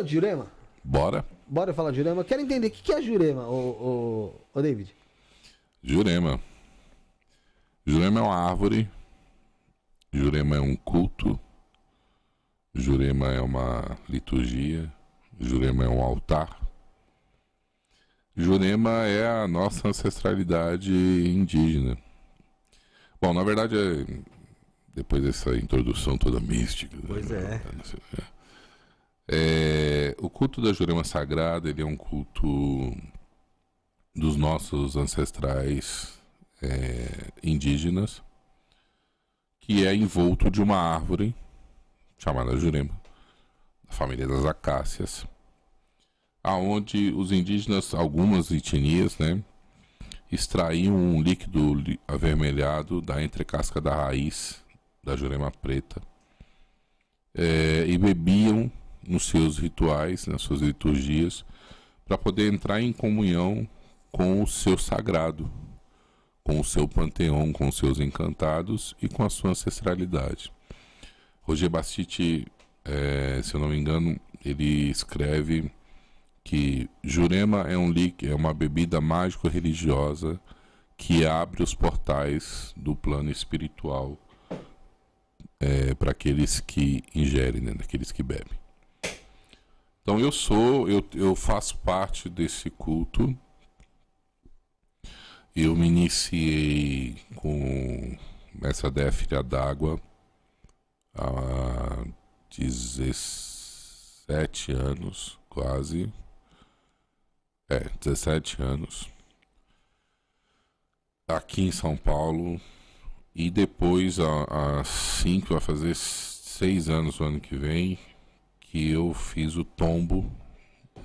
de Jurema? Bora. Bora falar de Jurema. Quero entender o que é Jurema, ô David. Jurema. Jurema é uma árvore. Jurema é um culto. Jurema é uma liturgia. Jurema é um altar. Jurema é a nossa ancestralidade indígena. Bom, na verdade, depois dessa introdução toda mística... Pois é. O culto da Jurema Sagrada, ele é um culto dos nossos ancestrais indígenas, que é envolto de uma árvore chamada Jurema, da família das acácias, aonde os indígenas, algumas etnias, né, extraíam um líquido avermelhado da entrecasca da raiz da Jurema preta e bebiam nos seus rituais, nas suas liturgias, para poder entrar em comunhão com o seu sagrado, com o seu panteão, com os seus encantados e com a sua ancestralidade. Roger Bastide, se eu não me engano, ele escreve que Jurema é uma bebida mágico-religiosa que abre os portais do plano espiritual para aqueles que ingerem, né, daqueles que bebem. Então eu faço parte desse culto. Eu me iniciei com Mestre Adéia Filha d'Água há 17 anos, quase. 17 anos. Aqui em São Paulo. E depois, há 5, vai fazer 6 anos o ano que vem, que eu fiz o tombo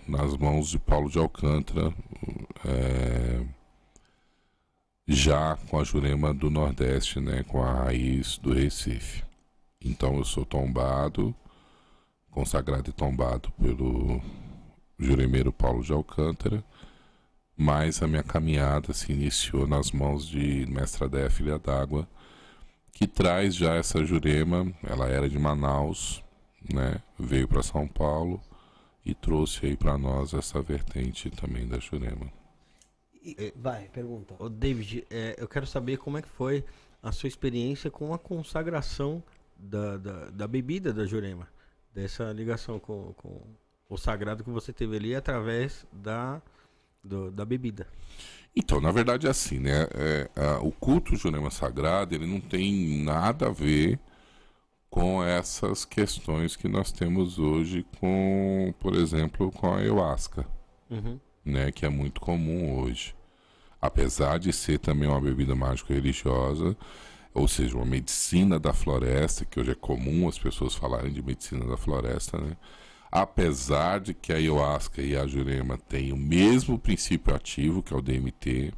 nas mãos de Paulo de Alcântara, já com a Jurema do Nordeste, né, com a raiz do Recife. Então eu sou tombado, consagrado e tombado pelo juremeiro Paulo de Alcântara, mas a minha caminhada se iniciou nas mãos de Mestra Adéia Filha d'Água, que traz já essa Jurema. Ela era de Manaus, né, veio para São Paulo e trouxe aí para nós essa vertente também da Jurema. Vai, pergunta. Ô David, eu quero saber como é que foi a sua experiência com a consagração da bebida da Jurema, dessa ligação com o sagrado que você teve ali através da bebida. Então, na verdade é assim, né? O culto Jurema Sagrado, ele não tem nada a ver com essas questões que nós temos hoje com, por exemplo, com a ayahuasca, né? Que é muito comum hoje. Apesar de ser também uma bebida mágico-religiosa, ou seja, uma medicina da floresta, que hoje é comum as pessoas falarem de medicina da floresta, né? Apesar de que a ayahuasca e a Jurema têm o mesmo princípio ativo, que é o DMT,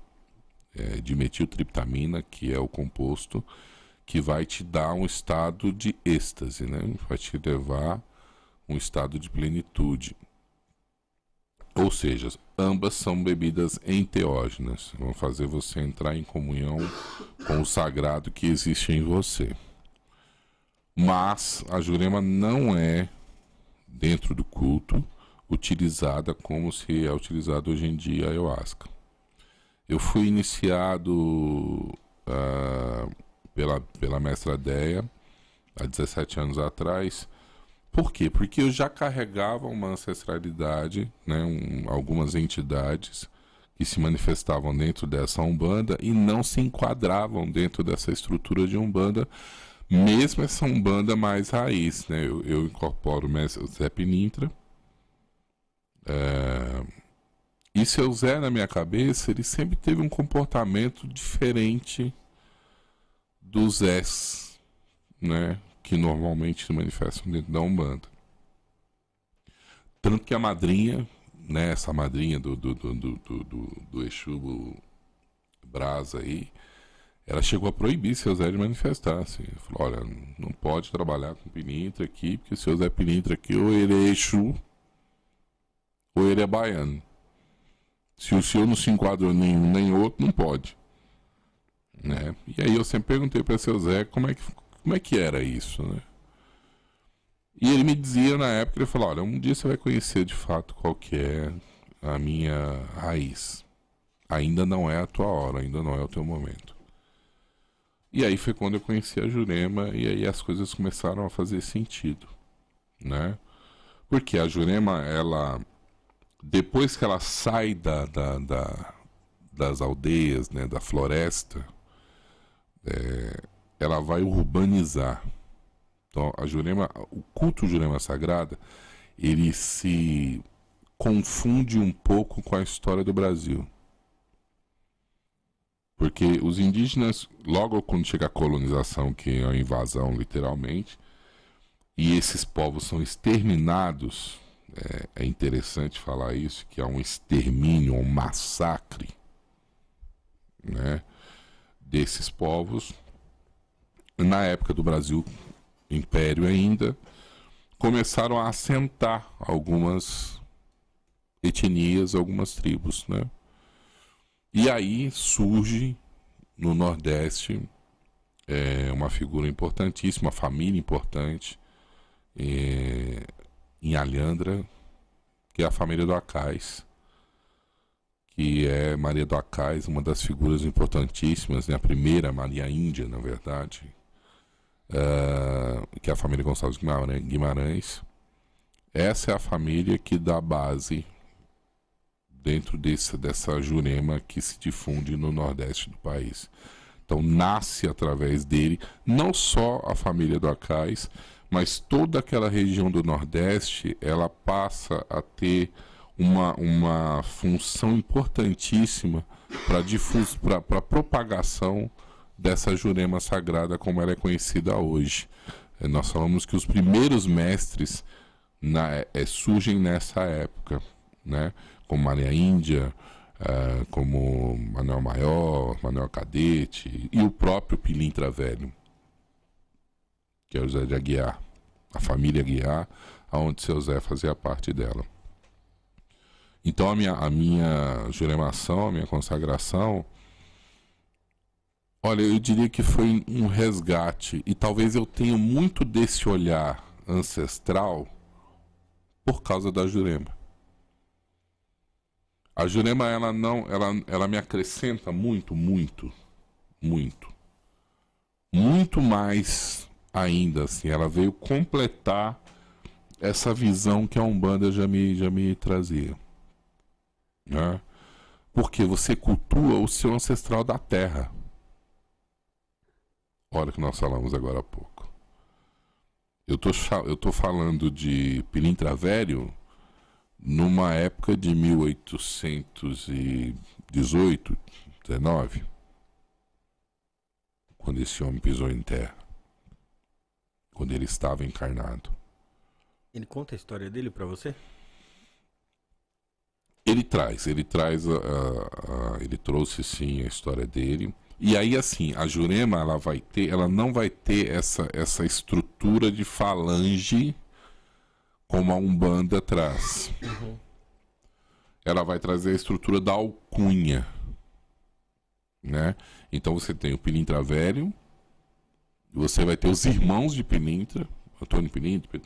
dimetiltriptamina, que é o composto que vai te dar um estado de êxtase, né? Vai te levar a um estado de plenitude. Ou seja, ambas são bebidas enteógenas, vão fazer você entrar em comunhão com o sagrado que existe em você. Mas a Jurema não é, dentro do culto, utilizada como se é utilizada hoje em dia a ayahuasca. Eu fui iniciado pela Mestra Adéia há 17 anos atrás. Por quê? Porque eu já carregava uma ancestralidade, né, algumas entidades que se manifestavam dentro dessa Umbanda e não se enquadravam dentro dessa estrutura de Umbanda, mesmo essa Umbanda mais raiz, né? Eu incorporo o Zé Pilintra. E seu Zé, na minha cabeça, ele sempre teve um comportamento diferente dos Zés, né, que normalmente se manifestam dentro da Umbanda. Tanto que a madrinha, né, essa madrinha do Exu Brasa aí, ela chegou a proibir seu Zé de manifestar, assim. Falou, olha, não pode trabalhar com Pilintra aqui, porque seu Zé Pilintra aqui, ou ele é Exu, ou ele é baiano. Se o senhor não se enquadrou nenhum nem outro, não pode. Né? E aí eu sempre perguntei para seu Zé como é que era isso, né? E ele me dizia na época, ele falou, olha, um dia você vai conhecer de fato qual que é a minha raiz. Ainda não é a tua hora, ainda não é o teu momento. E aí foi quando eu conheci a Jurema e aí as coisas começaram a fazer sentido, né? Porque a Jurema, ela, depois que ela sai das aldeias, né, da floresta, ela vai urbanizar. Então, a Jurema, o culto Jurema Sagrada, ele se confunde um pouco com a história do Brasil. Porque os indígenas, logo quando chega a colonização, que é a invasão, literalmente, e esses povos são exterminados, é interessante falar isso, que é um extermínio, um massacre, né, desses povos. Na época do Brasil, Império ainda, começaram a assentar algumas etnias, algumas tribos, né? E aí surge no Nordeste uma figura importantíssima, uma família importante em Alhandra, que é a família do Acais, que é Maria do Acais, uma das figuras importantíssimas, né? A primeira Maria Índia, na verdade, que é a família Gonçalves Guimarães. Essa é a família que dá base dentro dessa Jurema que se difunde no Nordeste do país. Então nasce através dele não só a família do Acais, mas toda aquela região do Nordeste, ela passa a ter uma função importantíssima para a propagação dessa Jurema Sagrada como ela é conhecida hoje. Nós falamos que os primeiros mestres surgem nessa época, né? Como Maria Índia, como Manuel Maior, Manuel Cadete e o próprio Pilintra Velho, que é o José de Aguiar, a família Aguiar, onde seu Zé fazia parte dela. Então a minha juremação, a minha consagração, olha, eu diria que foi um resgate, e talvez eu tenha muito desse olhar ancestral por causa da Jurema. A Jurema, ela me acrescenta muito mais ainda, assim. Ela veio completar essa visão que a Umbanda já me trazia, né? Porque você cultua o seu ancestral da terra. Olha o que nós falamos agora há pouco. Eu tô falando de Pilintra Velho numa época de 1818, 19, quando esse homem pisou em terra, quando ele estava encarnado. Ele conta a história dele pra você? Ele trouxe sim a história dele. E aí, assim, a Jurema, ela não vai ter essa estrutura de falange como a Umbanda traz. Uhum. Ela vai trazer a estrutura da alcunha, né? Então você tem o Pilintra Velho, você vai ter os irmãos de Pilintra, Antônio Pilintra,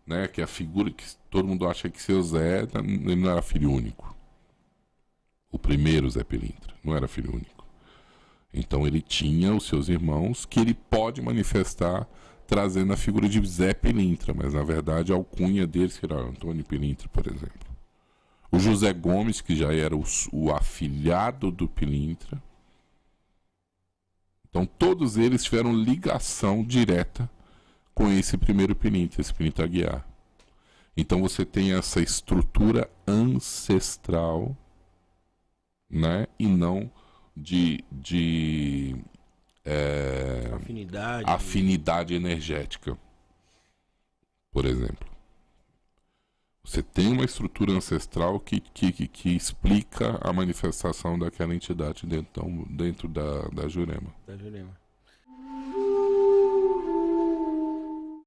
né? Que é a figura que todo mundo acha que seu Zé, ele não era filho único. O primeiro Zé Pilintra não era filho único. Então ele tinha os seus irmãos que ele pode manifestar trazendo a figura de Zé Pilintra, mas na verdade a alcunha deles era Antônio Pilintra, por exemplo. O José Gomes, que já era o afilhado do Pilintra. Então todos eles tiveram ligação direta com esse primeiro Pilintra, esse Pilintra Aguiar. Então você tem essa estrutura ancestral, né? E não de afinidade energética, por exemplo. Você tem uma estrutura ancestral que explica a manifestação daquela entidade dentro da Jurema. Da Jurema.